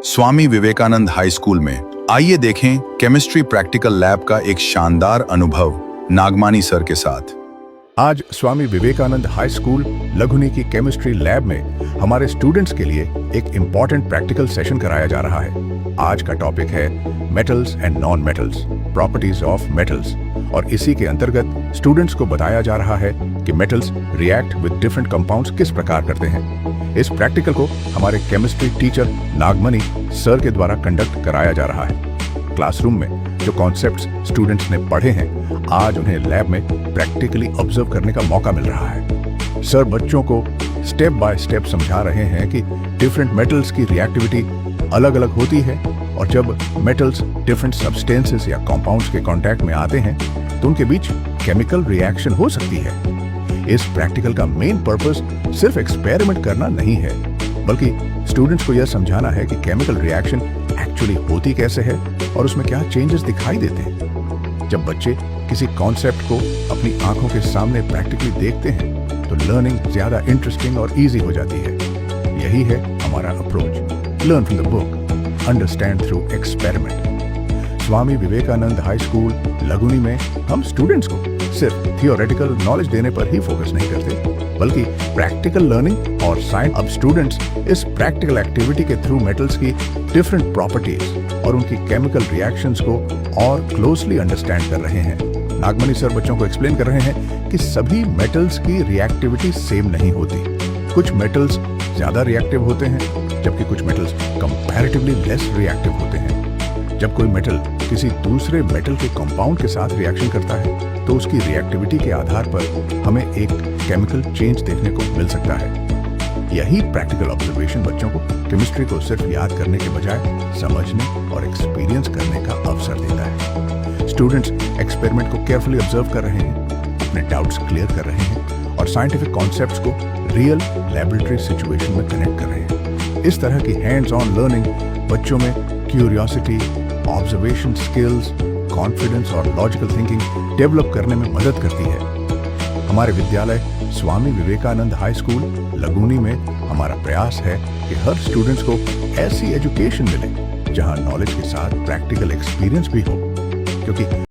स्वामी Vivekananda high school में आइए देखें केमिस्ट्री प्रैक्टिकल लैब का एक शानदार अनुभव नागमानी सर के साथ। आज स्वामी विवेकानंद हाई स्कूल लघुनी की केमिस्ट्री लैब में हमारे स्टूडेंट्स के लिए एक इम्पॉर्टेंट प्रैक्टिकल सेशन कराया जा रहा है। आज का टॉपिक है metals and non metals, properties of metals, और इसी के अंतर्गत स्टूडेंट्स को बताया जा रहा है कि metals react with different compounds किस प्रकार करते हैं। इस प्रैक्टिकल को हमारे केमिस्ट्री टीचर नागमनी सर के द्वारा कंडक्ट कराया जा रहा है। क्लासरूम में जो कॉन्सेप्ट्स स्टूडेंट्स ने पढ़े हैं, आज उन्हें लैब में प्रैक्टिकली ऑब्जर्व करने का मौका मिल रहा है। सर बच्चों को स्टेप बाय स्टेप समझा रहे हैं कि डिफरेंट मेटल्स की रिएक्टिविटी अलग अलग होती है, और जब मेटल्स डिफरेंट सब्सटेंसेस या कंपाउंड्स के कांटेक्ट में आते हैं तो उनके बीच केमिकल रिएक्शन हो सकती है। इस प्रैक्टिकल का मेन पर्पस सिर्फ एक्सपेरिमेंट करना नहीं है, बल्कि स्टूडेंट्स को यह समझाना है कि केमिकल रिएक्शन एक्चुअली होती कैसे है और उसमें क्या चेंजेस दिखाई देते हैं। जब बच्चे किसी कॉन्सेप्ट को अपनी आंखों के सामने प्रैक्टिकली देखते हैं तो लर्निंग ज्यादा इंटरेस्टिंग और इजी हो जाती है। यही है हमारा approach, learn from the book, understand through experiment. Swami Vivekananda high school Laguni में हम स्टूडेंट्स को सिर्फ थियोरेटिकल नॉलेज देने पर ही फोकस नहीं करते, बल्कि प्रैक्टिकल लर्निंग और साइंस। अब स्टूडेंट्स इस प्रैक्टिकल एक्टिविटी के थ्रू मेटल्स की डिफरेंट प्रॉपर्टीज और उनकी केमिकल रिएक्शंस को और क्लोजली अंडरस्टैंड कर रहे हैं। नागमनी सर बच्चों को एक्सप्लेन कर रहे हैं कि सभी मेटल्स की रिएक्टिविटी सेम नहीं होती। कुछ मेटल्स ज्यादा रिएक्टिव होते हैं, जबकि कुछ मेटल्स कंपैरेटिवली लेस रिएक्टिव होते हैं। जब कोई मेटल किसी दूसरे मेटल के कंपाउंड के साथ रिएक्शन करता है तो उसकी रिएक्टिविटी के आधार पर हमें एक केमिकल चेंज देखने को मिल सकता है। यही प्रैक्टिकल ऑब्जर्वेशन बच्चों को केमिस्ट्री को सिर्फ याद करने के बजाय समझने और एक्सपीरियंस करने का अवसर देता है। स्टूडेंट्स एक्सपेरिमेंट को केयरफुली ऑब्जर्व कर रहे हैं, अपने डाउट्स क्लियर कर रहे हैं और साइंटिफिक कॉन्सेप्ट्स को रियल लैबोरेटरी सिचुएशन में कनेक्ट कर रहे हैं। इस तरह की हैंड्स ऑन लर्निंग बच्चों में क्यूरियोसिटी, ऑब्जर्वेशन स्किल्स, कॉन्फिडेंस और लॉजिकल थिंकिंग डेवलप करने में मदद करती है। हमारे विद्यालय स्वामी विवेकानंद हाई स्कूल लगुनी में हमारा प्रयास है कि हर स्टूडेंट्स को ऐसी एजुकेशन मिले जहां नॉलेज के साथ प्रैक्टिकल एक्सपीरियंस भी हो, क्योंकि